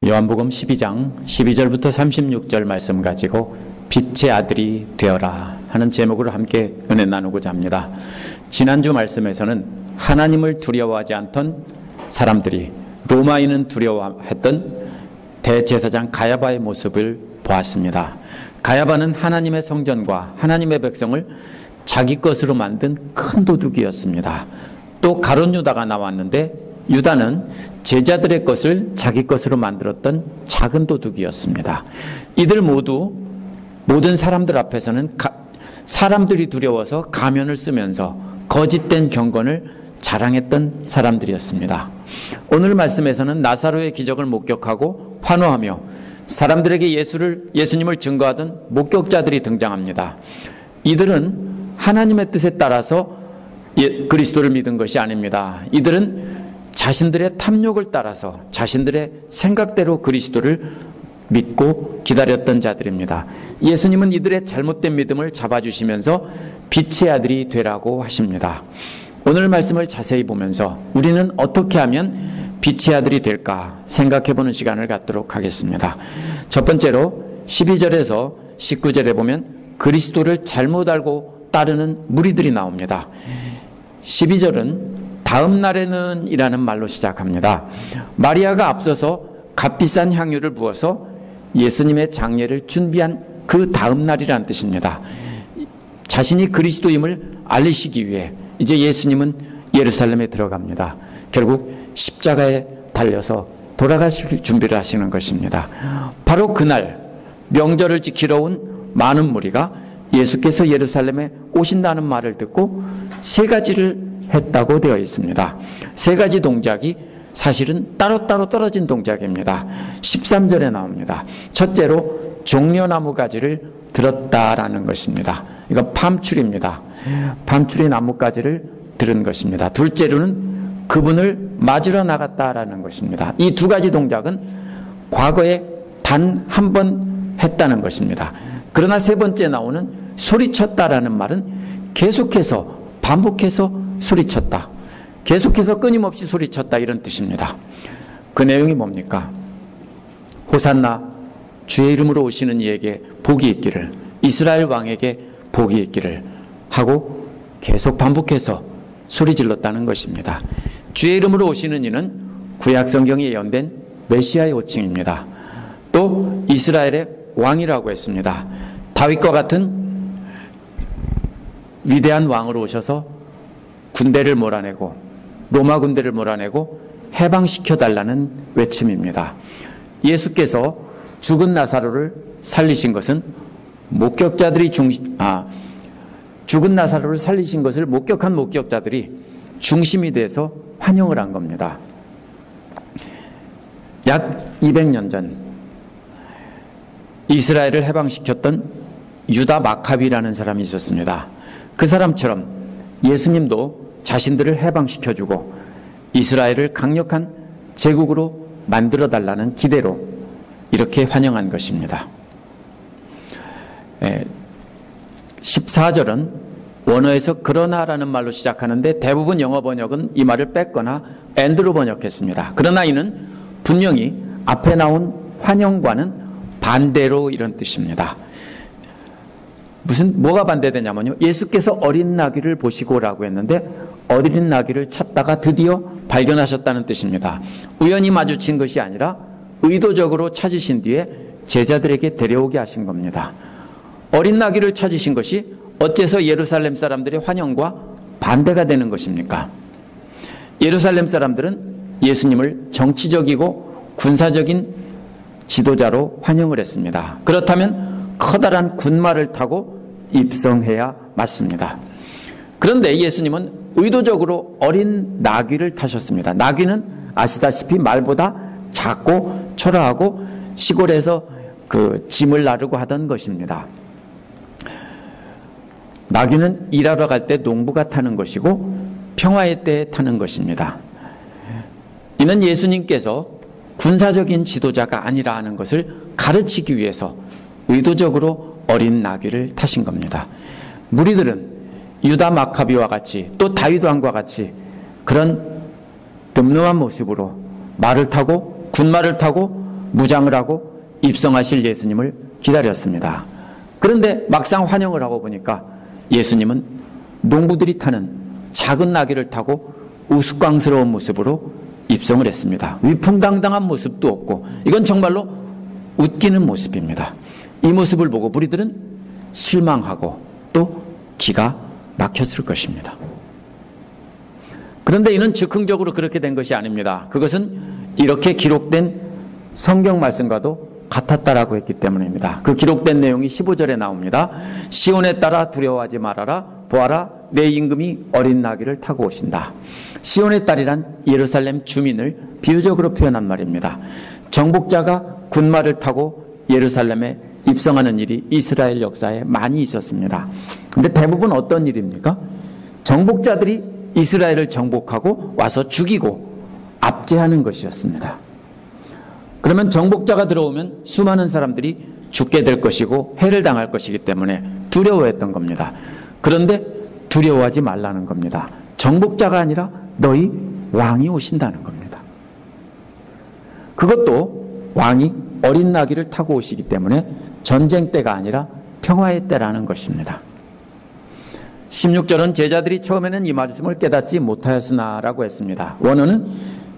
요한복음 12장 12절부터 36절 말씀 가지고 빛의 아들이 되어라 하는 제목으로 함께 은혜 나누고자 합니다. 지난주 말씀에서는 하나님을 두려워하지 않던 사람들이 로마인은 두려워했던 대제사장 가야바의 모습을 보았습니다. 가야바는 하나님의 성전과 하나님의 백성을 자기 것으로 만든 큰 도둑이었습니다. 또 가룟 유다가 나왔는데 유다는 제자들의 것을 자기 것으로 만들었던 작은 도둑이었습니다. 이들 모두 모든 사람들 앞에서는 사람들이 두려워서 가면을 쓰면서 거짓된 경건을 자랑했던 사람들이었습니다. 오늘 말씀에서는 나사로의 기적을 목격하고 환호하며 사람들에게 예수님을 증거하던 목격자들이 등장합니다. 이들은 하나님의 뜻에 따라서 그리스도를 믿은 것이 아닙니다. 이들은 자신들의 탐욕을 따라서 자신들의 생각대로 그리스도를 믿고 기다렸던 자들입니다. 예수님은 이들의 잘못된 믿음을 잡아주시면서 빛의 아들이 되라고 하십니다. 오늘 말씀을 자세히 보면서 우리는 어떻게 하면 빛의 아들이 될까 생각해보는 시간을 갖도록 하겠습니다. 첫 번째로 12절에서 19절에 보면 그리스도를 잘못 알고 따르는 무리들이 나옵니다. 12절은 다음 날에는 이라는 말로 시작합니다. 마리아가 앞서서 값비싼 향유를 부어서 예수님의 장례를 준비한 그 다음 날이라는 뜻입니다. 자신이 그리스도임을 알리시기 위해 이제 예수님은 예루살렘에 들어갑니다. 결국 십자가에 달려서 돌아가실 준비를 하시는 것입니다. 바로 그날 명절을 지키러 온 많은 무리가 예수께서 예루살렘에 오신다는 말을 듣고 세 가지를 했다고 되어 있습니다. 세 가지 동작이 사실은 따로따로 떨어진 동작입니다. 13절에 나옵니다. 첫째로 종려나무 가지를 들었다라는 것입니다. 이건 팜추리입니다. 팜추리 나무가지를 들은 것입니다. 둘째로는 그분을 맞으러 나갔다라는 것입니다. 이 두 가지 동작은 과거에 단 한 번 했다는 것입니다. 그러나 세 번째 나오는 소리쳤다라는 말은 계속해서 반복해서 소리쳤다. 계속해서 끊임없이 소리쳤다 이런 뜻입니다. 그 내용이 뭡니까? 호산나 주의 이름으로 오시는 이에게 복이 있기를, 이스라엘 왕에게 복이 있기를 하고 계속 반복해서 소리 질렀다는 것입니다. 주의 이름으로 오시는 이는 구약 성경에 예언된 메시아의 호칭입니다. 또 이스라엘의 왕이라고 했습니다. 다윗과 같은 위대한 왕으로 오셔서 군대를 몰아내고 로마 군대를 몰아내고 해방시켜달라는 외침입니다. 예수께서 죽은 나사로를 살리신 것은 죽은 나사로를 살리신 것을 목격한 목격자들이 중심이 돼서 환영을 한 겁니다. 약 200년 전 이스라엘을 해방시켰던 유다 마카비라는 사람이 있었습니다. 그 사람처럼 예수님도 자신들을 해방시켜주고 이스라엘을 강력한 제국으로 만들어달라는 기대로 이렇게 환영한 것입니다. 14절은 원어에서 그러나라는 말로 시작하는데 대부분 영어 번역은 이 말을 뺐거나 and로 번역했습니다. 그러나 이는 분명히 앞에 나온 환영과는 반대로 이런 뜻입니다. 뭐가 반대되냐면요. 예수께서 어린 나귀를 보시고라고 했는데 어린 나귀를 찾다가 드디어 발견하셨다는 뜻입니다. 우연히 마주친 것이 아니라 의도적으로 찾으신 뒤에 제자들에게 데려오게 하신 겁니다. 어린 나귀를 찾으신 것이 어째서 예루살렘 사람들의 환영과 반대가 되는 것입니까? 예루살렘 사람들은 예수님을 정치적이고 군사적인 지도자로 환영을 했습니다. 그렇다면 커다란 군마를 타고 입성해야 맞습니다. 그런데 예수님은 의도적으로 어린 나귀를 타셨습니다. 나귀는 아시다시피 말보다 작고 초라하고 시골에서 짐을 나르고 하던 것입니다. 나귀는 일하러 갈 때 농부가 타는 것이고 평화의 때에 타는 것입니다. 이는 예수님께서 군사적인 지도자가 아니라 하는 것을 가르치기 위해서 의도적으로 어린 나귀를 타신 겁니다. 무리들은 유다 마카비와 같이 또 다윗 왕과 같이 그런 늠름한 모습으로 말을 타고 군말을 타고 무장을 하고 입성하실 예수님을 기다렸습니다. 그런데 막상 환영을 하고 보니까 예수님은 농부들이 타는 작은 나귀를 타고 우스꽝스러운 모습으로 입성을 했습니다. 위풍당당한 모습도 없고 이건 정말로 웃기는 모습입니다. 이 모습을 보고 무리들은 실망하고 또 기가 막혔을 것입니다. 그런데 이는 즉흥적으로 그렇게 된 것이 아닙니다. 그것은 이렇게 기록된 성경 말씀과도 같았다라고 했기 때문입니다. 그 기록된 내용이 15절에 나옵니다. 시온에 따라 두려워하지 말아라. 보아라, 내 임금이 어린 나귀를 타고 오신다. 시온의 딸이란 예루살렘 주민을 비유적으로 표현한 말입니다. 정복자가 군마를 타고 예루살렘에 입성하는 일이 이스라엘 역사에 많이 있었습니다. 그런데 대부분 어떤 일입니까? 정복자들이 이스라엘을 정복하고 와서 죽이고 압제하는 것이었습니다. 그러면 정복자가 들어오면 수많은 사람들이 죽게 될 것이고 해를 당할 것이기 때문에 두려워했던 겁니다. 그런데 두려워하지 말라는 겁니다. 정복자가 아니라 너희 왕이 오신다는 겁니다. 그것도 왕이 어린 나귀를 타고 오시기 때문에 전쟁 때가 아니라 평화의 때라는 것입니다. 16절은 제자들이 처음에는 이 말씀을 깨닫지 못하였으나 라고 했습니다. 원어는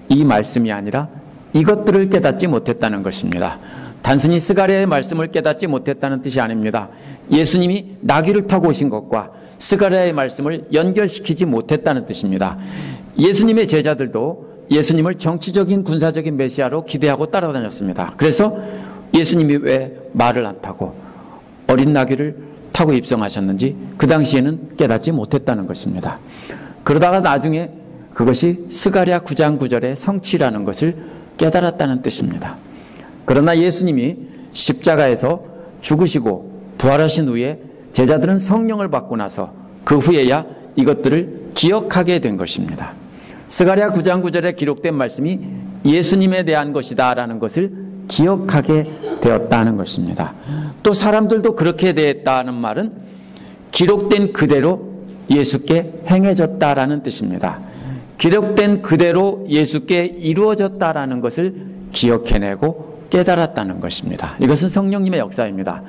이 말씀이 아니라 이것들을 깨닫지 못했다는 것입니다. 단순히 스가랴의 말씀을 깨닫지 못했다는 뜻이 아닙니다. 예수님이 나귀를 타고 오신 것과 스가랴의 말씀을 연결시키지 못했다는 뜻입니다. 예수님의 제자들도 예수님을 정치적인 군사적인 메시아로 기대하고 따라다녔습니다. 그래서 예수님이 왜 말을 안 타고 어린 나귀를 타고 입성하셨는지 그 당시에는 깨닫지 못했다는 것입니다. 그러다가 나중에 그것이 스가랴 9장 9절의 성취라는 것을 깨달았다는 뜻입니다. 그러나 예수님이 십자가에서 죽으시고 부활하신 후에 제자들은 성령을 받고 나서 그 후에야 이것들을 기억하게 된 것입니다. 스가랴 9장 9절에 기록된 말씀이 예수님에 대한 것이다 라는 것을 기억하게 되었다는 것입니다. 또 사람들도 그렇게 되었다는 말은 기록된 그대로 예수께 행해졌다라는 뜻입니다. 기록된 그대로 예수께 이루어졌다라는 것을 기억해내고 깨달았다는 것입니다. 이것은 성령님의 역사입니다.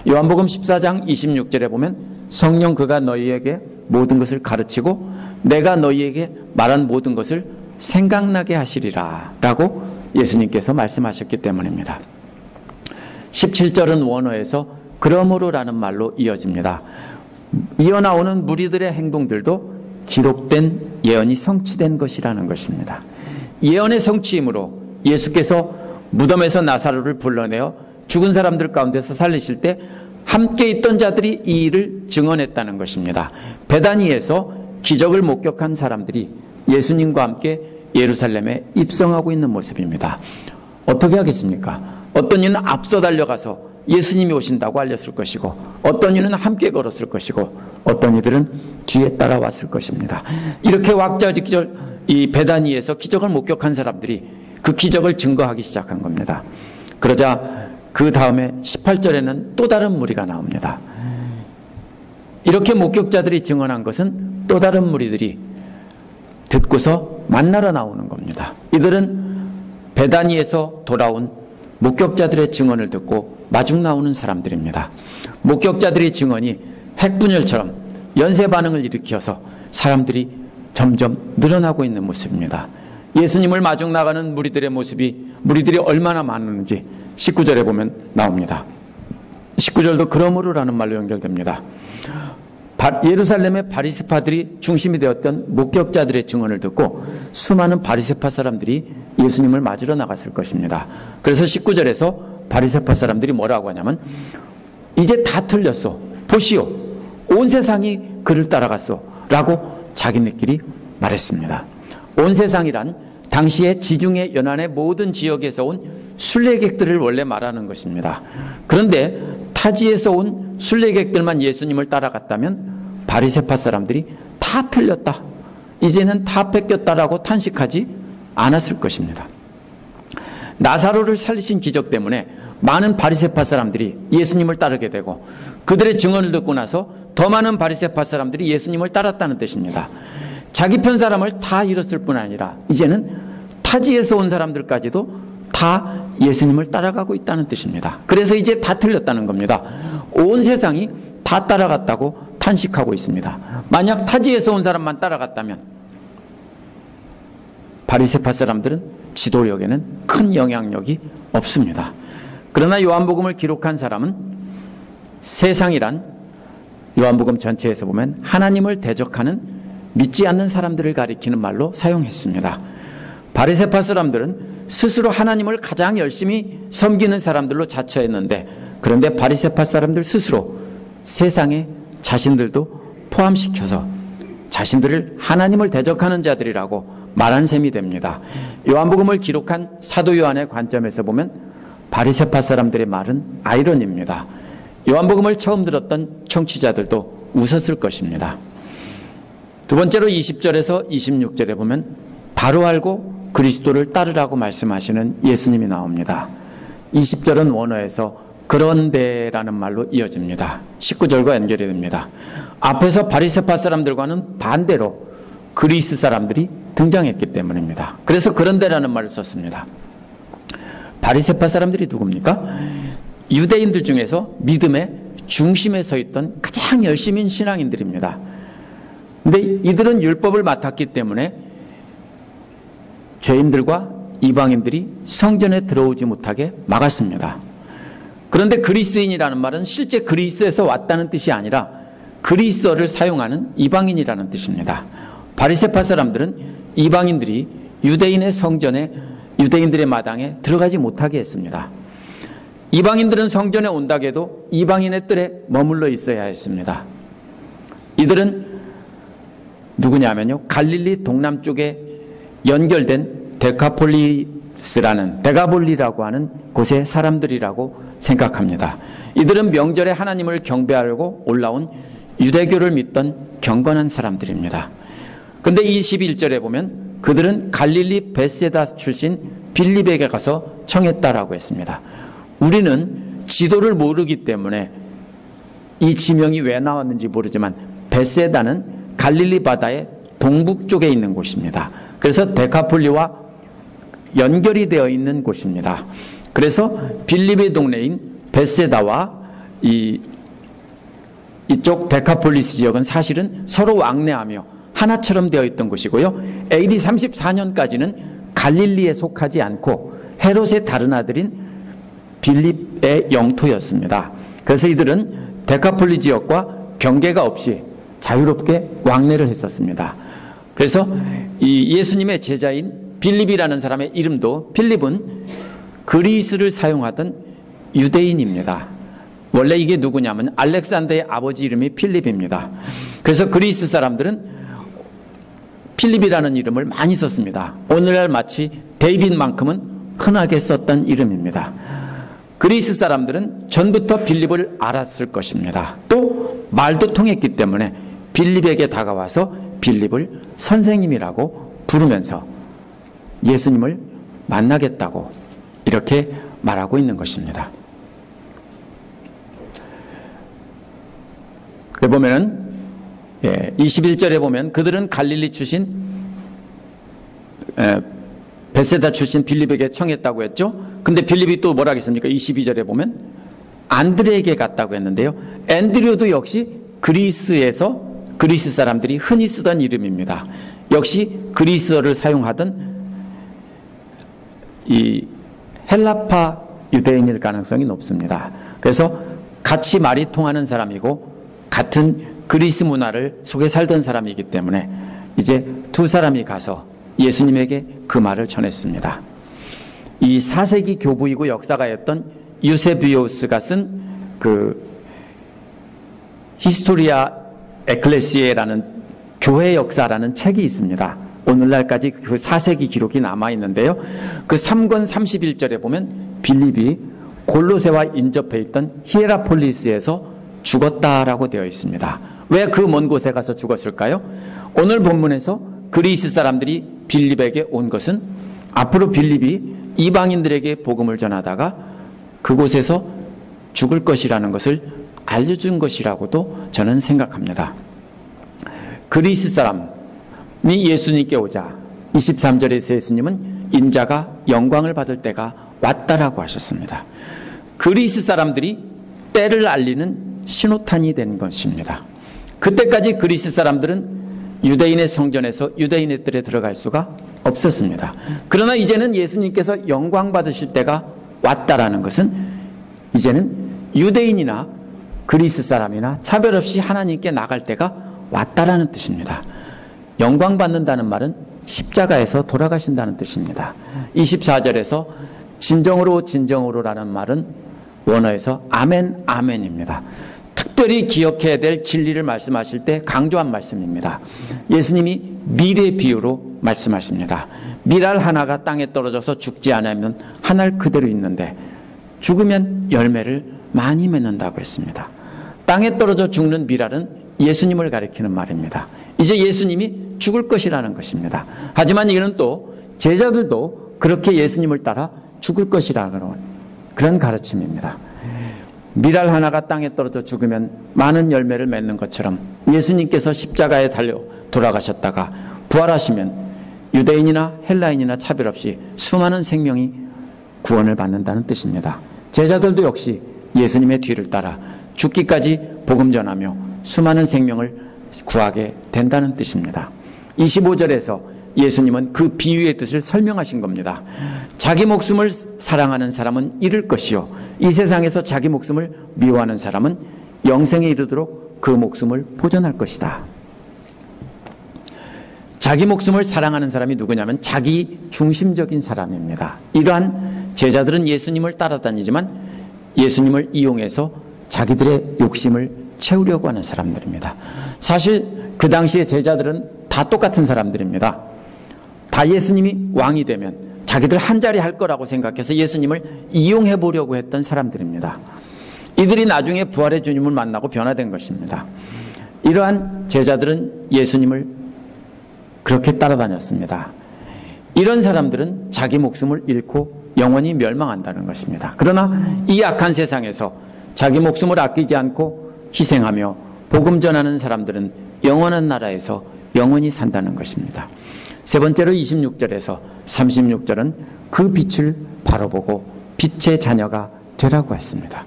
요한복음 14장 26절에 보면 성령 그가 너희에게 모든 것을 가르치고 내가 너희에게 말한 모든 것을 생각나게 하시리라 라고 예수님께서 말씀하셨기 때문입니다. 17절은 원어에서 그러므로 라는 말로 이어집니다. 이어나오는 무리들의 행동들도 기록된 예언이 성취된 것이라는 것입니다. 예언의 성취이므로 예수께서 무덤에서 나사로를 불러내어 죽은 사람들 가운데서 살리실 때 함께 있던 자들이 이 일을 증언했다는 것입니다. 베다니에서 기적을 목격한 사람들이 예수님과 함께 예루살렘에 입성하고 있는 모습입니다. 어떻게 하겠습니까? 어떤 이는 앞서 달려가서 예수님이 오신다고 알렸을 것이고 어떤 이는 함께 걸었을 것이고 어떤 이들은 뒤에 따라왔을 것입니다. 이렇게 왁자지껄 이 베다니에서 기적을 목격한 사람들이 그 기적을 증거하기 시작한 겁니다. 그러자 그 다음에 18절에는 또 다른 무리가 나옵니다. 이렇게 목격자들이 증언한 것은 또 다른 무리들이 듣고서 만나러 나오는 겁니다. 이들은 베다니에서 돌아온 목격자들의 증언을 듣고 마중 나오는 사람들입니다. 목격자들의 증언이 핵분열처럼 연쇄 반응을 일으켜서 사람들이 점점 늘어나고 있는 모습입니다. 예수님을 마중 나가는 무리들의 모습이 무리들이 얼마나 많은지 19절에 보면 나옵니다. 19절도 그러므로라는 말로 연결됩니다. 예루살렘의 바리새파들이 중심이 되었던 목격자들의 증언을 듣고 수많은 바리새파 사람들이 예수님을 맞으러 나갔을 것입니다. 그래서 19절에서 바리새파 사람들이 뭐라고 하냐면 이제 다 틀렸어. 보시오. 온 세상이 그를 따라갔어. 라고 자기네끼리 말했습니다. 온 세상이란 당시의 지중해 연안의 모든 지역에서 온 순례객들을 원래 말하는 것입니다. 그런데 타지에서 온 순례객들만 예수님을 따라갔다면 바리새파 사람들이 다 틀렸다. 이제는 다 뺏겼다라고 탄식하지 않았을 것입니다. 나사로를 살리신 기적 때문에 많은 바리새파 사람들이 예수님을 따르게 되고 그들의 증언을 듣고 나서 더 많은 바리새파 사람들이 예수님을 따랐다는 뜻입니다. 자기 편 사람을 다 잃었을 뿐 아니라 이제는 타지에서 온 사람들까지도 다 예수님을 따라가고 있다는 뜻입니다. 그래서 이제 다 틀렸다는 겁니다. 온 세상이 다 따라갔다고 탄식하고 있습니다. 만약 타지에서 온 사람만 따라갔다면 바리새파 사람들은 지도력에는 큰 영향력이 없습니다. 그러나 요한복음을 기록한 사람은 세상이란 요한복음 전체에서 보면 하나님을 대적하는 믿지 않는 사람들을 가리키는 말로 사용했습니다. 바리새파 사람들은 스스로 하나님을 가장 열심히 섬기는 사람들로 자처했는데, 그런데 바리새파 사람들 스스로 세상에 자신들도 포함시켜서 자신들을 하나님을 대적하는 자들이라고 말한 셈이 됩니다. 요한복음을 기록한 사도 요한의 관점에서 보면 바리새파 사람들의 말은 아이러니입니다. 요한복음을 처음 들었던 청취자들도 웃었을 것입니다. 두 번째로 20절에서 26절에 보면 바로 알고 그리스도를 따르라고 말씀하시는 예수님이 나옵니다. 20절은 원어에서 그런데라는 말로 이어집니다. 19절과 연결이 됩니다. 앞에서 바리새파 사람들과는 반대로 그리스 사람들이 등장했기 때문입니다. 그래서 그런데라는 말을 썼습니다. 바리새파 사람들이 누굽니까? 유대인들 중에서 믿음의 중심에 서 있던 가장 열심인 신앙인들입니다. 근데 이들은 율법을 맡았기 때문에 죄인들과 이방인들이 성전에 들어오지 못하게 막았습니다. 그런데 그리스인이라는 말은 실제 그리스에서 왔다는 뜻이 아니라 그리스어를 사용하는 이방인이라는 뜻입니다. 바리새파 사람들은 이방인들이 유대인의 성전에, 유대인들의 마당에 들어가지 못하게 했습니다. 이방인들은 성전에 온다고 해도 이방인의 뜰에 머물러 있어야 했습니다. 이들은 누구냐면요, 갈릴리 동남쪽에 연결된 데가볼리라고 하는 곳의 사람들이라고 생각합니다. 이들은 명절에 하나님을 경배하려고 올라온 유대교를 믿던 경건한 사람들입니다. 근데 21절에 보면 그들은 갈릴리 베세다 출신 빌립에게 가서 청했다라고 했습니다. 우리는 지도를 모르기 때문에 이 지명이 왜 나왔는지 모르지만 베세다는 갈릴리 바다의 동북쪽에 있는 곳입니다. 그래서 데카폴리와 연결이 되어 있는 곳입니다. 그래서 빌립의 동네인 베세다와 이쪽 데카폴리스 지역은 사실은 서로 왕래하며 하나처럼 되어 있던 곳이고요. AD 34년까지는 갈릴리에 속하지 않고 헤롯의 다른 아들인 빌립의 영토였습니다. 그래서 이들은 데카폴리 지역과 경계가 없이 자유롭게 왕래를 했었습니다. 그래서 이 예수님의 제자인 빌립이라는 사람의 이름도, 빌립은 그리스를 사용하던 유대인입니다. 원래 이게 누구냐면 알렉산더의 아버지 이름이 필립입니다. 그래서 그리스 사람들은 필립이라는 이름을 많이 썼습니다. 오늘날 마치 데이빗만큼은 흔하게 썼던 이름입니다. 그리스 사람들은 전부터 빌립을 알았을 것입니다. 또 말도 통했기 때문에 빌립에게 다가와서 빌립을 선생님이라고 부르면서 예수님을 만나겠다고 이렇게 말하고 있는 것입니다. 그래 보면은 21절에 보면 그들은 갈릴리 출신 베세다 출신 빌립에게 청했다고 했죠. 근데 빌립이 또 뭐라 했습니까? 22절에 보면 안드레에게 갔다고 했는데요. 앤드류도 역시 그리스에서 그리스 사람들이 흔히 쓰던 이름입니다. 역시 그리스어를 사용하던 이 헬라파 유대인일 가능성이 높습니다. 그래서 같이 말이 통하는 사람이고 같은 그리스 문화를 속에 살던 사람이기 때문에 이제 두 사람이 가서 예수님에게 그 말을 전했습니다. 이 4세기 교부이고 역사가였던 유세비우스가 쓴 그 히스토리아 에클레시에라는 교회 역사라는 책이 있습니다. 오늘날까지 그 4세기 기록이 남아있는데요. 그 3권 31절에 보면 빌립이 골로새와 인접해 있던 히에라폴리스에서 죽었다라고 되어 있습니다. 왜 그 먼 곳에 가서 죽었을까요? 오늘 본문에서 그리스 사람들이 빌립에게 온 것은 앞으로 빌립이 이방인들에게 복음을 전하다가 그곳에서 죽을 것이라는 것을 알려준 것이라고도 저는 생각합니다. 그리스 사람이 예수님께 오자 23절에서 예수님은 인자가 영광을 받을 때가 왔다라고 하셨습니다. 그리스 사람들이 때를 알리는 신호탄이 된 것입니다. 그때까지 그리스 사람들은 유대인의 성전에서 유대인의 뜰에 들어갈 수가 없었습니다. 그러나 이제는 예수님께서 영광 받으실 때가 왔다라는 것은 이제는 유대인이나 그리스 사람이나 차별 없이 하나님께 나갈 때가 왔다라는 뜻입니다. 영광 받는다는 말은 십자가에서 돌아가신다는 뜻입니다. 24절에서 진정으로 진정으로라는 말은 원어에서 아멘 아멘입니다. 특별히 기억해야 될 진리를 말씀하실 때 강조한 말씀입니다. 예수님이 밀의 비유로 말씀하십니다. 밀알 하나가 땅에 떨어져서 죽지 않으면 한 알 그대로 있는데 죽으면 열매를 많이 맺는다고 했습니다. 땅에 떨어져 죽는 밀알은 예수님을 가리키는 말입니다. 이제 예수님이 죽을 것이라는 것입니다. 하지만 이는 또 제자들도 그렇게 예수님을 따라 죽을 것이라는 그런 가르침입니다. 밀알 하나가 땅에 떨어져 죽으면 많은 열매를 맺는 것처럼 예수님께서 십자가에 달려 돌아가셨다가 부활하시면 유대인이나 헬라인이나 차별 없이 수많은 생명이 구원을 받는다는 뜻입니다. 제자들도 역시 예수님의 뒤를 따라 죽기까지 복음 전하며 수많은 생명을 구하게 된다는 뜻입니다. 25절에서 예수님은 그 비유의 뜻을 설명하신 겁니다. 자기 목숨을 사랑하는 사람은 잃을 것이요 이 세상에서 자기 목숨을 미워하는 사람은 영생에 이르도록 그 목숨을 보존할 것이다. 자기 목숨을 사랑하는 사람이 누구냐면 자기 중심적인 사람입니다. 이러한 제자들은 예수님을 따라다니지만 예수님을 이용해서 자기들의 욕심을 채우려고 하는 사람들입니다. 사실 그 당시에 제자들은 다 똑같은 사람들입니다. 다 예수님이 왕이 되면 자기들 한 자리 할 거라고 생각해서 예수님을 이용해 보려고 했던 사람들입니다. 이들이 나중에 부활의 주님을 만나고 변화된 것입니다. 이러한 제자들은 예수님을 그렇게 따라다녔습니다. 이런 사람들은 자기 목숨을 잃고 영원히 멸망한다는 것입니다. 그러나 이 악한 세상에서 자기 목숨을 아끼지 않고 희생하며 복음 전하는 사람들은 영원한 나라에서 영원히 산다는 것입니다. 세 번째로 26절에서 36절은 그 빛을 바라보고 빛의 자녀가 되라고 했습니다.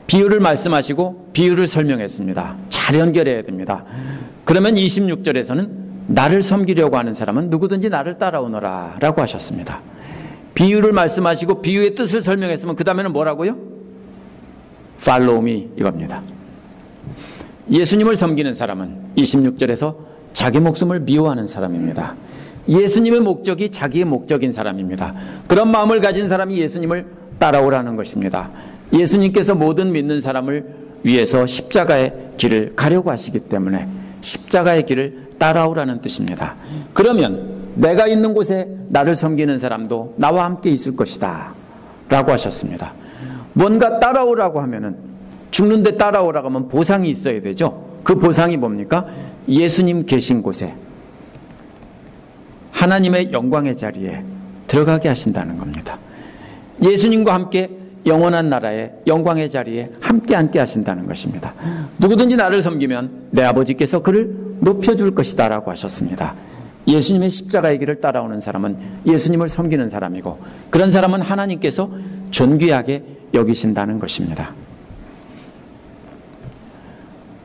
비유를 말씀하시고 비유를 설명했습니다. 잘 연결해야 됩니다. 그러면 26절에서는 나를 섬기려고 하는 사람은 누구든지 나를 따라오너라 라고 하셨습니다. 비유를 말씀하시고 비유의 뜻을 설명했으면 그 다음에는 뭐라고요? Follow me 이겁니다. 예수님을 섬기는 사람은 26절에서 자기 목숨을 미워하는 사람입니다. 예수님의 목적이 자기의 목적인 사람입니다. 그런 마음을 가진 사람이 예수님을 따라오라는 것입니다. 예수님께서 모든 믿는 사람을 위해서 십자가의 길을 가려고 하시기 때문에 십자가의 길을 따라오라는 뜻입니다. 그러면 내가 있는 곳에 나를 섬기는 사람도 나와 함께 있을 것이다 라고 하셨습니다. 뭔가 따라오라고 하면은 죽는데 따라오라고 하면 보상이 있어야 되죠. 그 보상이 뭡니까? 예수님 계신 곳에 하나님의 영광의 자리에 들어가게 하신다는 겁니다. 예수님과 함께 영원한 나라의 영광의 자리에 함께 앉게 하신다는 것입니다. 누구든지 나를 섬기면 내 아버지께서 그를 높여줄 것이다 라고 하셨습니다. 예수님의 십자가의 길을 따라오는 사람은 예수님을 섬기는 사람이고 그런 사람은 하나님께서 존귀하게 여기신다는 것입니다.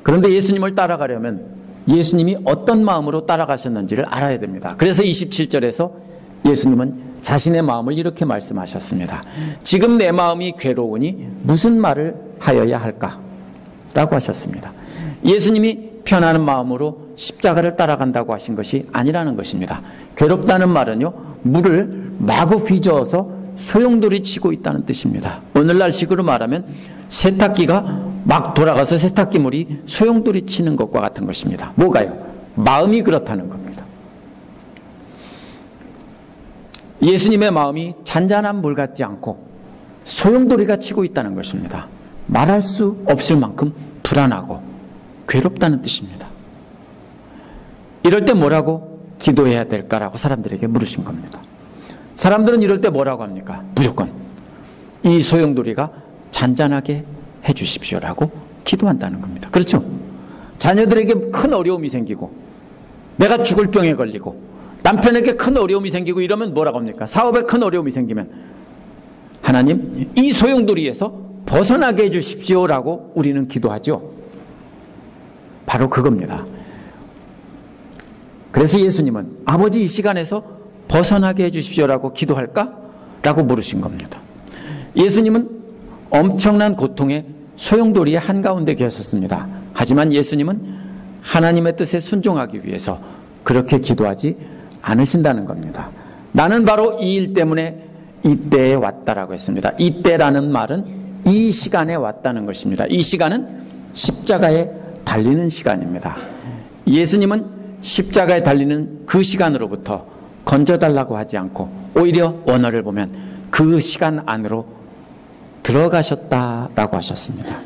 그런데 예수님을 따라가려면 예수님이 어떤 마음으로 따라가셨는지를 알아야 됩니다. 그래서 27절에서 예수님은 자신의 마음을 이렇게 말씀하셨습니다. 지금 내 마음이 괴로우니 무슨 말을 하여야 할까? 라고 하셨습니다. 예수님이 편안한 마음으로 십자가를 따라간다고 하신 것이 아니라는 것입니다. 괴롭다는 말은요, 물을 마구 휘저어서 소용돌이 치고 있다는 뜻입니다. 오늘날식으로 말하면 세탁기가 막 돌아가서 세탁기 물이 소용돌이 치는 것과 같은 것입니다. 뭐가요? 마음이 그렇다는 겁니다. 예수님의 마음이 잔잔한 물 같지 않고 소용돌이가 치고 있다는 것입니다. 말할 수 없을 만큼 불안하고 괴롭다는 뜻입니다. 이럴 때 뭐라고 기도해야 될까라고 사람들에게 물으신 겁니다. 사람들은 이럴 때 뭐라고 합니까? 무조건 이 소용돌이가 잔잔하게 해 주십시오라고 기도한다는 겁니다. 그렇죠? 자녀들에게 큰 어려움이 생기고 내가 죽을 병에 걸리고 남편에게 큰 어려움이 생기고 이러면 뭐라고 합니까? 사업에 큰 어려움이 생기면 하나님, 이 소용돌이에서 벗어나게 해주십시오라고 우리는 기도하죠. 바로 그겁니다. 그래서 예수님은 아버지 이 시간에서 벗어나게 해주십시오라고 기도할까? 라고 물으신 겁니다. 예수님은 엄청난 고통의 소용돌이의 한가운데 계셨습니다. 하지만 예수님은 하나님의 뜻에 순종하기 위해서 그렇게 기도하지 않으신다는 겁니다. 나는 바로 이 일 때문에 이때에 왔다라고 했습니다. 이때라는 말은 이 시간에 왔다는 것입니다. 이 시간은 십자가에 달리는 시간입니다. 예수님은 십자가에 달리는 그 시간으로부터 건져달라고 하지 않고 오히려 원어를 보면 그 시간 안으로 들어가셨다라고 하셨습니다.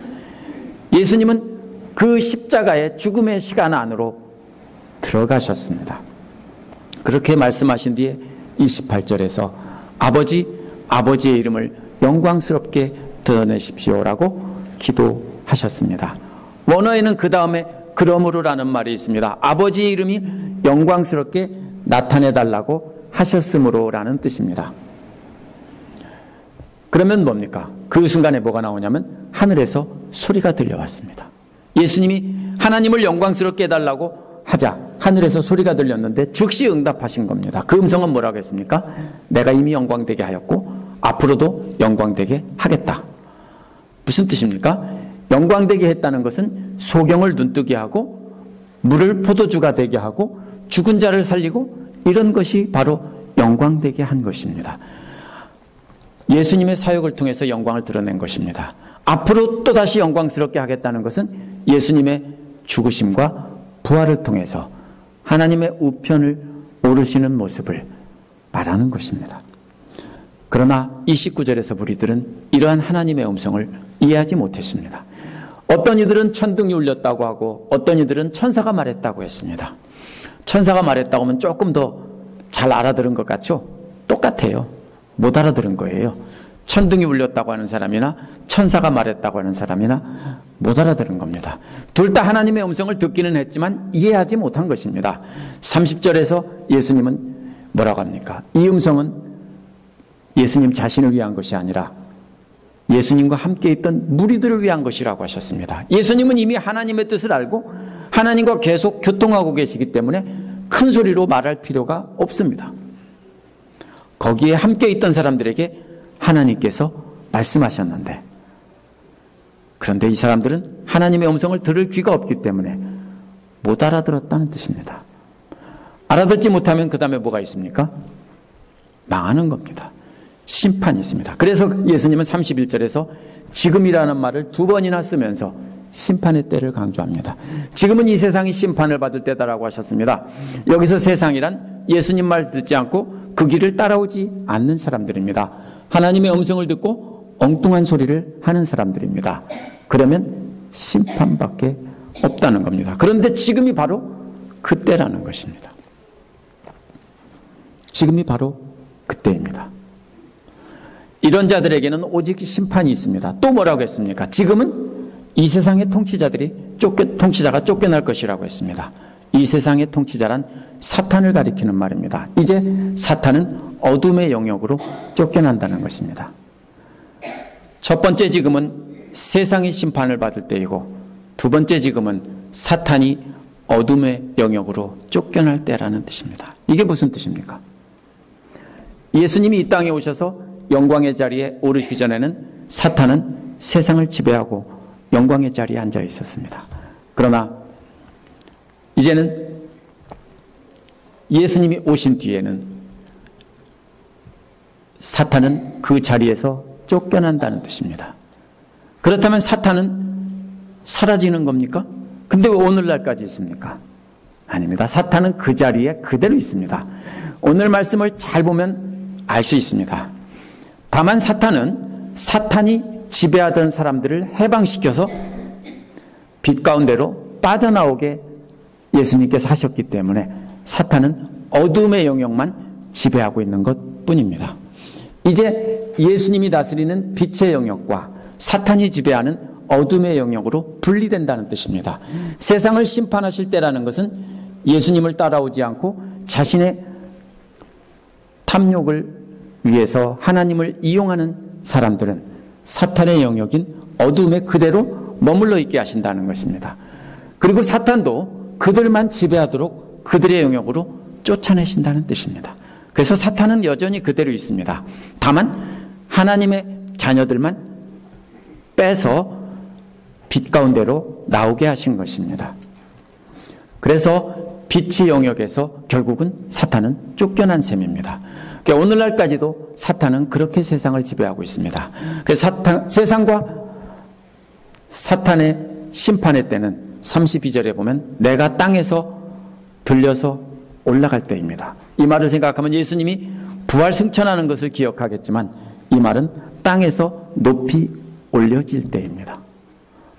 예수님은 그 십자가의 죽음의 시간 안으로 들어가셨습니다. 그렇게 말씀하신 뒤에 28절에서 아버지의 이름을 영광스럽게 드러내십시오라고 기도하셨습니다. 원어에는 그 다음에 그러므로라는 말이 있습니다. 아버지의 이름이 영광스럽게 나타내달라고 하셨으므로라는 뜻입니다. 그러면 뭡니까? 그 순간에 뭐가 나오냐면 하늘에서 소리가 들려왔습니다. 예수님이 하나님을 영광스럽게 해달라고 하자 하늘에서 소리가 들렸는데 즉시 응답하신 겁니다. 그 음성은 뭐라고 했습니까? 내가 이미 영광되게 하였고 앞으로도 영광되게 하겠다. 무슨 뜻입니까? 영광되게 했다는 것은 소경을 눈뜨게 하고 물을 포도주가 되게 하고 죽은 자를 살리고 이런 것이 바로 영광되게 한 것입니다. 예수님의 사역을 통해서 영광을 드러낸 것입니다. 앞으로 또다시 영광스럽게 하겠다는 것은 예수님의 죽으심과 부활을 통해서 하나님의 우편을 오르시는 모습을 말하는 것입니다. 그러나 29절에서 무리들은 이러한 하나님의 음성을 이해하지 못했습니다. 어떤 이들은 천둥이 울렸다고 하고 어떤 이들은 천사가 말했다고 했습니다. 천사가 말했다고 하면 조금 더 잘 알아들은 것 같죠? 똑같아요. 못 알아들은 거예요. 천둥이 울렸다고 하는 사람이나 천사가 말했다고 하는 사람이나 못 알아들은 겁니다. 둘 다 하나님의 음성을 듣기는 했지만 이해하지 못한 것입니다. 30절에서 예수님은 뭐라고 합니까? 이 음성은 예수님 자신을 위한 것이 아니라 예수님과 함께 있던 무리들을 위한 것이라고 하셨습니다. 예수님은 이미 하나님의 뜻을 알고 하나님과 계속 교통하고 계시기 때문에 큰 소리로 말할 필요가 없습니다. 거기에 함께 있던 사람들에게 하나님께서 말씀하셨는데 그런데 이 사람들은 하나님의 음성을 들을 귀가 없기 때문에 못 알아들었다는 뜻입니다. 알아듣지 못하면 그 다음에 뭐가 있습니까? 망하는 겁니다. 심판이 있습니다. 그래서 예수님은 31절에서 지금이라는 말을 2번이나 쓰면서 심판의 때를 강조합니다. 지금은 이 세상이 심판을 받을 때다라고 하셨습니다. 여기서 세상이란 예수님 말 듣지 않고 그 길을 따라오지 않는 사람들입니다. 하나님의 음성을 듣고 엉뚱한 소리를 하는 사람들입니다. 그러면 심판밖에 없다는 겁니다. 그런데 지금이 바로 그때라는 것입니다. 지금이 바로 그때입니다. 이런 자들에게는 오직 심판이 있습니다. 또 뭐라고 했습니까? 지금은 이 세상의 통치자가 쫓겨날 것이라고 했습니다. 이 세상의 통치자란 사탄을 가리키는 말입니다. 이제 사탄은 어둠의 영역으로 쫓겨난다는 것입니다. 첫 번째 지금은 세상이 심판을 받을 때이고 두 번째 지금은 사탄이 어둠의 영역으로 쫓겨날 때라는 뜻입니다. 이게 무슨 뜻입니까? 예수님이 이 땅에 오셔서 영광의 자리에 오르시기 전에는 사탄은 세상을 지배하고 영광의 자리에 앉아 있었습니다. 그러나 이제는 예수님이 오신 뒤에는 사탄은 그 자리에서 쫓겨난다는 뜻입니다. 그렇다면 사탄은 사라지는 겁니까? 근데 왜 오늘날까지 있습니까? 아닙니다. 사탄은 그 자리에 그대로 있습니다. 오늘 말씀을 잘 보면 알 수 있습니다. 다만 사탄이 지배하던 사람들을 해방시켜서 빛 가운데로 빠져나오게 예수님께서 하셨기 때문에 사탄은 어둠의 영역만 지배하고 있는 것뿐입니다. 이제 예수님이 다스리는 빛의 영역과 사탄이 지배하는 어둠의 영역으로 분리된다는 뜻입니다. 세상을 심판하실 때라는 것은 예수님을 따라오지 않고 자신의 탐욕을 위해서 하나님을 이용하는 사람들은 사탄의 영역인 어둠에 그대로 머물러 있게 하신다는 것입니다. 그리고 사탄도 그들만 지배하도록 그들의 영역으로 쫓아내신다는 뜻입니다. 그래서 사탄은 여전히 그대로 있습니다. 다만 하나님의 자녀들만 빼서 빛 가운데로 나오게 하신 것입니다. 그래서 빛의 영역에서 결국은 사탄은 쫓겨난 셈입니다. 그러니까 오늘날까지도 사탄은 그렇게 세상을 지배하고 있습니다. 그래서 세상과 사탄의 심판의 때는 32절에 보면 내가 땅에서 들려서 올라갈 때입니다. 이 말을 생각하면 예수님이 부활 승천하는 것을 기억하겠지만 이 말은 땅에서 높이 올려질 때입니다.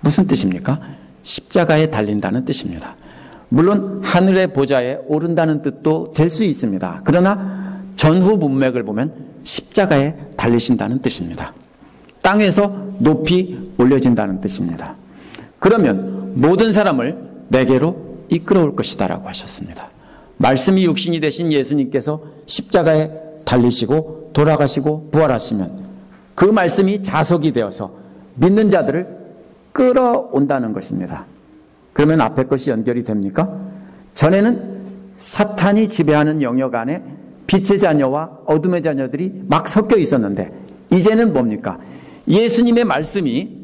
무슨 뜻입니까? 십자가에 달린다는 뜻입니다. 물론 하늘의 보좌에 오른다는 뜻도 될 수 있습니다. 그러나 전후 문맥을 보면 십자가에 달리신다는 뜻입니다. 땅에서 높이 올려진다는 뜻입니다. 그러면 모든 사람을 내게로 이끌어올 것이다라고 하셨습니다. 말씀이 육신이 되신 예수님께서 십자가에 달리시고 돌아가시고 부활하시면 그 말씀이 자석이 되어서 믿는 자들을 끌어온다는 것입니다. 그러면 앞에 것이 연결이 됩니까? 전에는 사탄이 지배하는 영역 안에 빛의 자녀와 어둠의 자녀들이 막 섞여 있었는데 이제는 뭡니까? 예수님의 말씀이,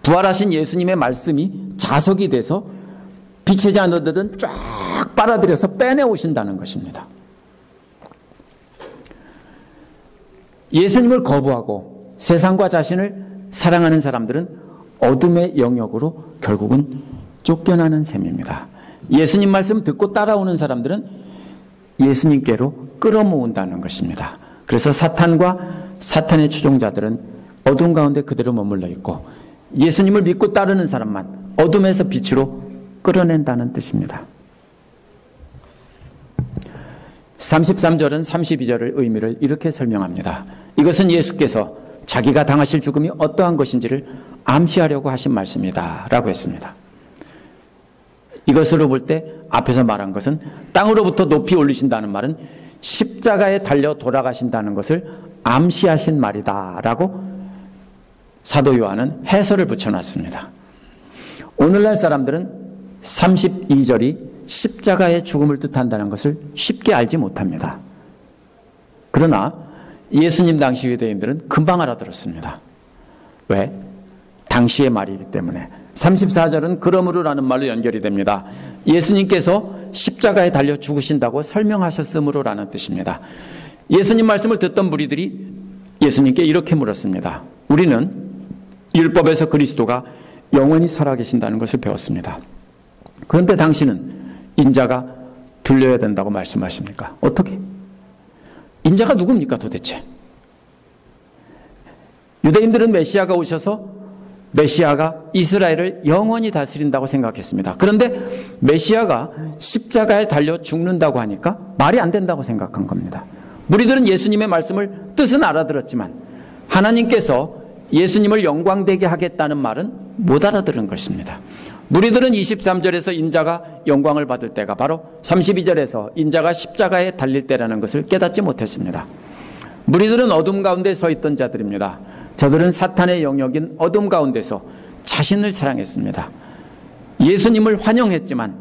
부활하신 예수님의 말씀이 자석이 돼서 빛의 자녀들은 쫙 빨아들여서 빼내오신다는 것입니다. 예수님을 거부하고 세상과 자신을 사랑하는 사람들은 어둠의 영역으로 결국은 쫓겨나는 셈입니다. 예수님 말씀 듣고 따라오는 사람들은 예수님께로 끌어모은다는 것입니다. 그래서 사탄과 사탄의 추종자들은 어둠 가운데 그대로 머물러 있고 예수님을 믿고 따르는 사람만 어둠에서 빛으로 끌어낸다는 뜻입니다. 33절은 32절의 의미를 이렇게 설명합니다. 이것은 예수께서 자기가 당하실 죽음이 어떠한 것인지를 암시하려고 하신 말씀이다 라고 했습니다. 이것으로 볼 때 앞에서 말한 것은 땅으로부터 높이 올리신다는 말은 십자가에 달려 돌아가신다는 것을 암시하신 말이다 라고 사도 요한은 해설을 붙여놨습니다. 오늘날 사람들은 32절이 십자가의 죽음을 뜻한다는 것을 쉽게 알지 못합니다. 그러나 예수님 당시 유대인들은 금방 알아들었습니다. 왜? 당시의 말이기 때문에. 34절은 그러므로라는 말로 연결이 됩니다. 예수님께서 십자가에 달려 죽으신다고 설명하셨으므로라는 뜻입니다. 예수님 말씀을 듣던 무리들이 예수님께 이렇게 물었습니다. 우리는 율법에서 그리스도가 영원히 살아계신다는 것을 배웠습니다. 그런데 당신은 인자가 들려야 된다고 말씀하십니까? 어떻게? 인자가 누굽니까 도대체? 유대인들은 메시아가 오셔서 메시아가 이스라엘을 영원히 다스린다고 생각했습니다. 그런데 메시아가 십자가에 달려 죽는다고 하니까 말이 안 된다고 생각한 겁니다. 무리들은 예수님의 말씀을 뜻은 알아들었지만 하나님께서 예수님을 영광되게 하겠다는 말은 못 알아들은 것입니다. 무리들은 23절에서 인자가 영광을 받을 때가 바로 32절에서 인자가 십자가에 달릴 때라는 것을 깨닫지 못했습니다. 무리들은 어둠 가운데 서 있던 자들입니다. 저들은 사탄의 영역인 어둠 가운데서 자신을 사랑했습니다. 예수님을 환영했지만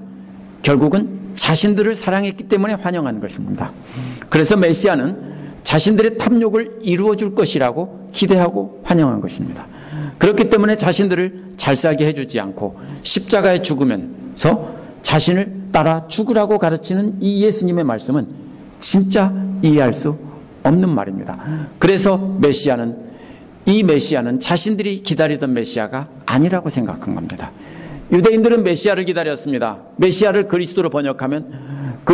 결국은 자신들을 사랑했기 때문에 환영한 것입니다. 그래서 메시아는 자신들의 탐욕을 이루어줄 것이라고 기대하고 환영한 것입니다. 그렇기 때문에 자신들을 잘 살게 해주지 않고 십자가에 죽으면서 자신을 따라 죽으라고 가르치는 이 예수님의 말씀은 진짜 이해할 수 없는 말입니다. 그래서 이 메시아는 자신들이 기다리던 메시아가 아니라고 생각한 겁니다. 유대인들은 메시아를 기다렸습니다. 메시아를 그리스도로 번역하면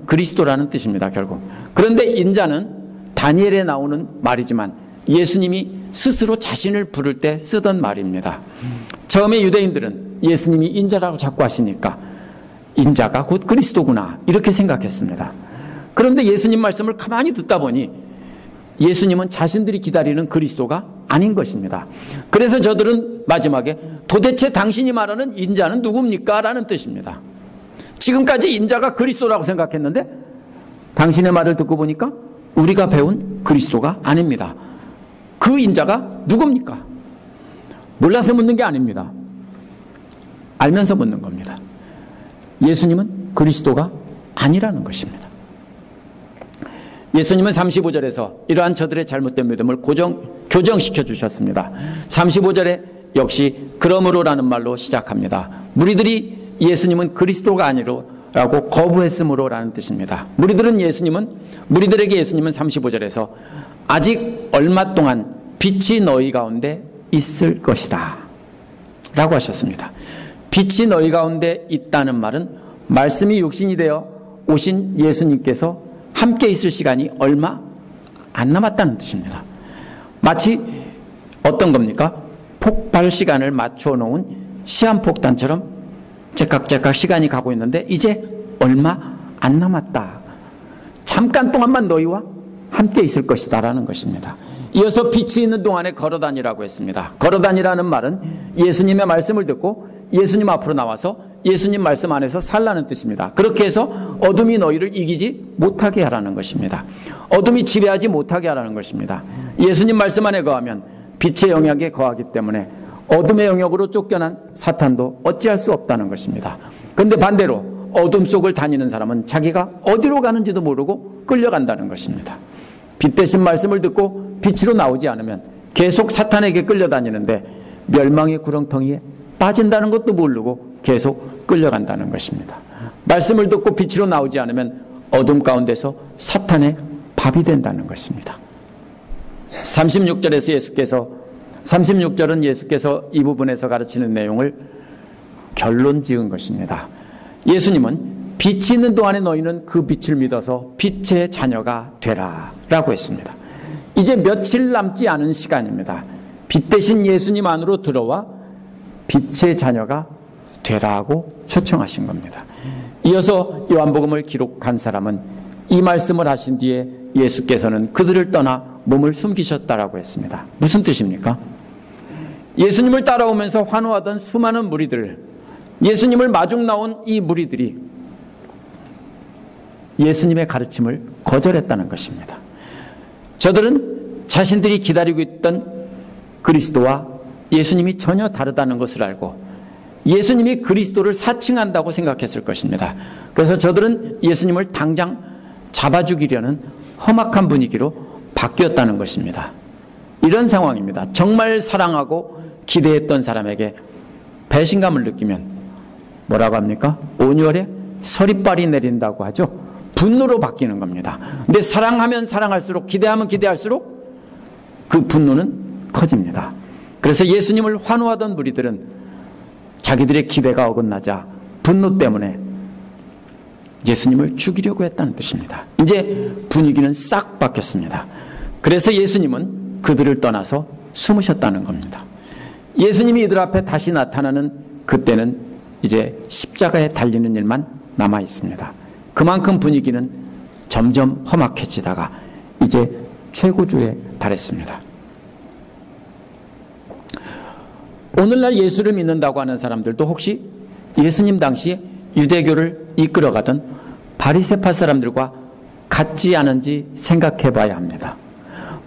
그리스도라는 뜻입니다. 결국. 그런데 인자는 다니엘에 나오는 말이지만 예수님이 스스로 자신을 부를 때 쓰던 말입니다. 처음에 유대인들은 예수님이 인자라고 자꾸 하시니까 인자가 곧 그리스도구나 이렇게 생각했습니다. 그런데 예수님 말씀을 가만히 듣다 보니 예수님은 자신들이 기다리는 그리스도가 아닌 것입니다. 그래서 저들은 마지막에 도대체 당신이 말하는 인자는 누굽니까? 라는 뜻입니다. 지금까지 인자가 그리스도라고 생각했는데 당신의 말을 듣고 보니까 우리가 배운 그리스도가 아닙니다. 그 인자가 누굽니까? 몰라서 묻는 게 아닙니다. 알면서 묻는 겁니다. 예수님은 그리스도가 아니라는 것입니다. 예수님은 35절에서 이러한 저들의 잘못된 믿음을 교정시켜 주셨습니다. 35절에 역시 그러므로라는 말로 시작합니다. 무리들이 예수님은 그리스도가 아니라고 거부했으므로라는 뜻입니다. 무리들에게 예수님은 35절에서 아직 얼마 동안 빛이 너희 가운데 있을 것이다 라고 하셨습니다. 빛이 너희 가운데 있다는 말은 말씀이 육신이 되어 오신 예수님께서 함께 있을 시간이 얼마 안 남았다는 뜻입니다. 마치 어떤 겁니까? 폭발 시간을 맞춰 놓은 시한폭탄처럼 제깍제깍 시간이 가고 있는데 이제 얼마 안 남았다. 잠깐 동안만 너희와 함께 있을 것이다 라는 것입니다. 이어서 빛이 있는 동안에 걸어다니라고 했습니다. 걸어다니라는 말은 예수님의 말씀을 듣고 예수님 앞으로 나와서 예수님 말씀 안에서 살라는 뜻입니다. 그렇게 해서 어둠이 너희를 이기지 못하게 하라는 것입니다. 어둠이 지배하지 못하게 하라는 것입니다. 예수님 말씀 안에 거하면 빛의 영역에 거하기 때문에 어둠의 영역으로 쫓겨난 사탄도 어찌할 수 없다는 것입니다. 그런데 반대로 어둠 속을 다니는 사람은 자기가 어디로 가는지도 모르고 끌려간다는 것입니다. 빛 대신 말씀을 듣고 빛으로 나오지 않으면 계속 사탄에게 끌려다니는데 멸망의 구렁텅이에 빠진다는 것도 모르고 계속 끌려간다는 것입니다. 말씀을 듣고 빛으로 나오지 않으면 어둠 가운데서 사탄의 밥이 된다는 것입니다. 36절은 예수께서 이 부분에서 가르치는 내용을 결론 지은 것입니다. 예수님은 빛이 있는 동안에 너희는 그 빛을 믿어서 빛의 자녀가 되라 라고 했습니다. 이제 며칠 남지 않은 시간입니다. 빛 대신 예수님 안으로 들어와 빛의 자녀가 되라고 초청하신 겁니다. 이어서 요한복음을 기록한 사람은 이 말씀을 하신 뒤에 예수께서는 그들을 떠나 몸을 숨기셨다라고 했습니다. 무슨 뜻입니까? 예수님을 따라오면서 환호하던 수많은 무리들, 예수님을 마중 나온 이 무리들이 예수님의 가르침을 거절했다는 것입니다. 저들은 자신들이 기다리고 있던 그리스도와 예수님이 전혀 다르다는 것을 알고 예수님이 그리스도를 사칭한다고 생각했을 것입니다. 그래서 저들은 예수님을 당장 잡아 죽이려는 험악한 분위기로 바뀌었다는 것입니다. 이런 상황입니다. 정말 사랑하고 기대했던 사람에게 배신감을 느끼면 뭐라고 합니까? 온열에 서리빨이 내린다고 하죠. 분노로 바뀌는 겁니다. 근데 사랑하면 사랑할수록, 기대하면 기대할수록 그 분노는 커집니다. 그래서 예수님을 환호하던 무리들은 자기들의 기대가 어긋나자 분노 때문에 예수님을 죽이려고 했다는 뜻입니다. 이제 분위기는 싹 바뀌었습니다. 그래서 예수님은 그들을 떠나서 숨으셨다는 겁니다. 예수님이 이들 앞에 다시 나타나는 그때는 이제 십자가에 달리는 일만 남아 있습니다. 그만큼 분위기는 점점 험악해지다가 이제 최고조에 달했습니다. 오늘날 예수를 믿는다고 하는 사람들도 혹시 예수님 당시에 유대교를 이끌어가던 바리새파 사람들과 같지 않은지 생각해 봐야 합니다.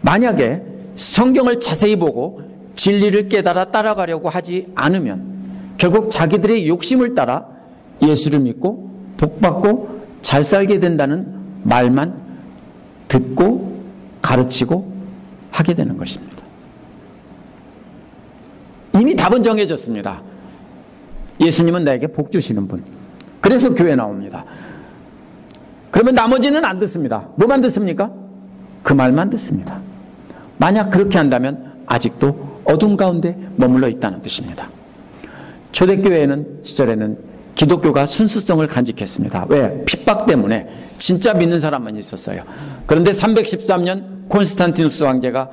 만약에 성경을 자세히 보고 진리를 깨달아 따라가려고 하지 않으면 결국 자기들의 욕심을 따라 예수를 믿고 복받고 잘 살게 된다는 말만 듣고 가르치고 하게 되는 것입니다. 이미 답은 정해졌습니다. 예수님은 나에게 복 주시는 분. 그래서 교회 나옵니다. 그러면 나머지는 안 듣습니다. 뭐만 듣습니까? 그 말만 듣습니다. 만약 그렇게 한다면 아직도 어둠 가운데 머물러 있다는 뜻입니다. 초대교회는 시절에는 기독교가 순수성을 간직했습니다. 왜? 핍박 때문에 진짜 믿는 사람만 있었어요. 그런데 313년 콘스탄티누스 황제가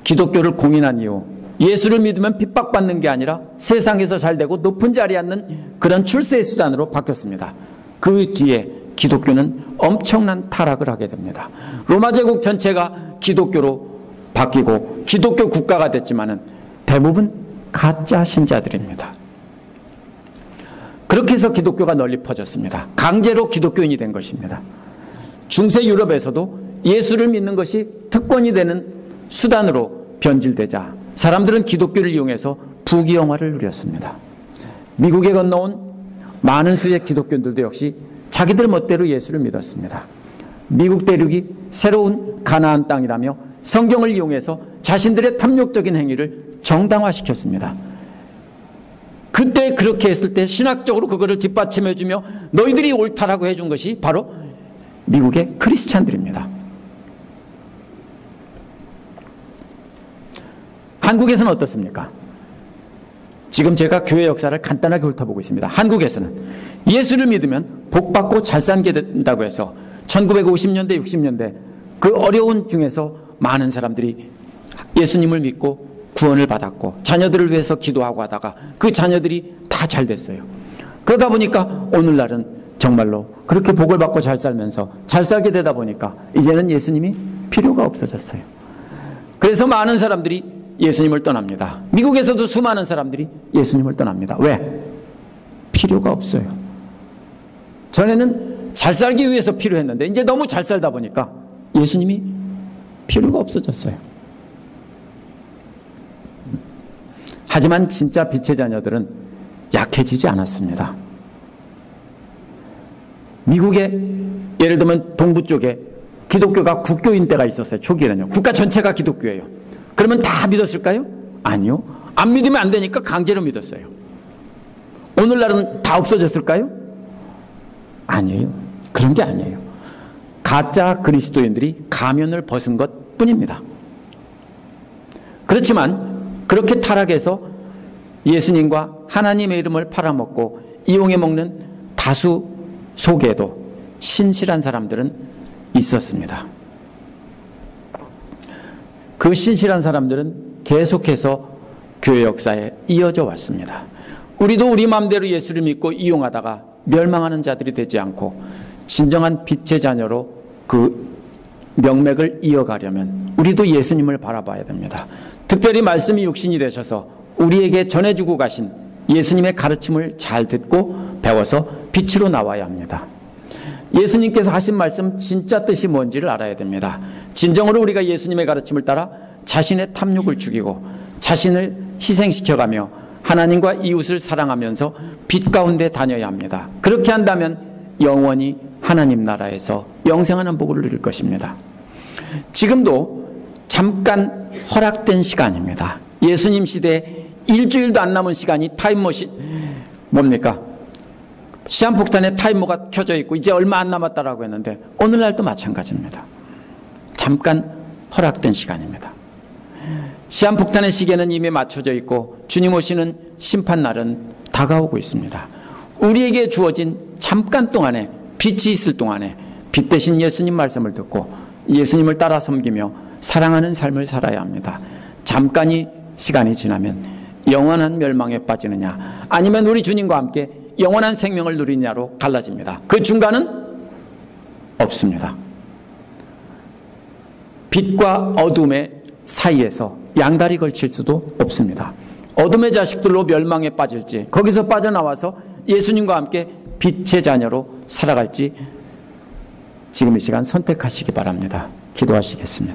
기독교를 공인한 이후 예수를 믿으면 핍박받는 게 아니라 세상에서 잘 되고 높은 자리에 앉는 그런 출세의 수단으로 바뀌었습니다. 그 뒤에 기독교는 엄청난 타락을 하게 됩니다. 로마 제국 전체가 기독교로 바뀌고 기독교 국가가 됐지만은 대부분 가짜 신자들입니다. 그렇게 해서 기독교가 널리 퍼졌습니다. 강제로 기독교인이 된 것입니다. 중세 유럽에서도 예수를 믿는 것이 특권이 되는 수단으로 변질되자 사람들은 기독교를 이용해서 부귀영화를 누렸습니다. 미국에 건너온 많은 수의 기독교인들도 역시 자기들 멋대로 예수를 믿었습니다. 미국 대륙이 새로운 가나안 땅이라며 성경을 이용해서 자신들의 탐욕적인 행위를 정당화시켰습니다. 그때 그렇게 했을 때 신학적으로 그거를 뒷받침해주며 너희들이 옳다라고 해준 것이 바로 미국의 크리스찬들입니다. 한국에서는 어떻습니까? 지금 제가 교회 역사를 간단하게 훑어보고 있습니다. 한국에서는 예수를 믿으면 복받고 잘 살게 된다고 해서 1950년대, 60년대 그 어려운 중에서 많은 사람들이 예수님을 믿고 구원을 받았고 자녀들을 위해서 기도하고 하다가 그 자녀들이 다 잘 됐어요. 그러다 보니까 오늘날은 정말로 그렇게 복을 받고 잘 살면서 잘 살게 되다 보니까 이제는 예수님이 필요가 없어졌어요. 그래서 많은 사람들이 예수님을 떠납니다. 미국에서도 수많은 사람들이 예수님을 떠납니다. 왜? 필요가 없어요. 전에는 잘 살기 위해서 필요했는데 이제 너무 잘 살다 보니까 예수님이 필요가 없어졌어요. 하지만 진짜 빛의 자녀들은 약해지지 않았습니다. 미국의 예를 들면 동부 쪽에 기독교가 국교인 때가 있었어요. 초기에는요. 국가 전체가 기독교예요. 그러면 다 믿었을까요? 아니요. 안 믿으면 안 되니까 강제로 믿었어요. 오늘날은 다 없어졌을까요? 아니에요. 그런 게 아니에요. 가짜 그리스도인들이 가면을 벗은 것 뿐입니다. 그렇지만 그렇게 타락해서 예수님과 하나님의 이름을 팔아먹고 이용해 먹는 다수 속에도 신실한 사람들은 있었습니다. 그 신실한 사람들은 계속해서 교회 역사에 이어져 왔습니다. 우리도 우리 마음대로 예수를 믿고 이용하다가 멸망하는 자들이 되지 않고 진정한 빛의 자녀로 그 명맥을 이어가려면 우리도 예수님을 바라봐야 됩니다. 특별히 말씀이 육신이 되셔서 우리에게 전해주고 가신 예수님의 가르침을 잘 듣고 배워서 빛으로 나와야 합니다. 예수님께서 하신 말씀 진짜 뜻이 뭔지를 알아야 됩니다. 진정으로 우리가 예수님의 가르침을 따라 자신의 탐욕을 죽이고 자신을 희생시켜가며 하나님과 이웃을 사랑하면서 빛 가운데 다녀야 합니다. 그렇게 한다면 영원히 하나님 나라에서 영생하는 복을 누릴 것입니다. 지금도 잠깐 허락된 시간입니다. 예수님 시대에 일주일도 안 남은 시간이 타임머신 뭡니까? 시한폭탄에 타이머가 켜져 있고 이제 얼마 안 남았다라고 했는데 오늘날도 마찬가지입니다. 잠깐 허락된 시간입니다. 시한폭탄의 시계는 이미 맞춰져 있고 주님 오시는 심판날은 다가오고 있습니다. 우리에게 주어진 잠깐 동안에 빛이 있을 동안에 빛 대신 예수님 말씀을 듣고 예수님을 따라 섬기며 사랑하는 삶을 살아야 합니다. 잠깐이 시간이 지나면 영원한 멸망에 빠지느냐 아니면 우리 주님과 함께 영원한 생명을 누리냐로 갈라집니다. 그 중간은 없습니다. 빛과 어둠의 사이에서 양다리 걸칠 수도 없습니다. 어둠의 자식들로 멸망에 빠질지 거기서 빠져나와서 예수님과 함께 빛의 자녀로 살아갈지 지금 이 시간 선택하시기 바랍니다. 기도하시겠습니다.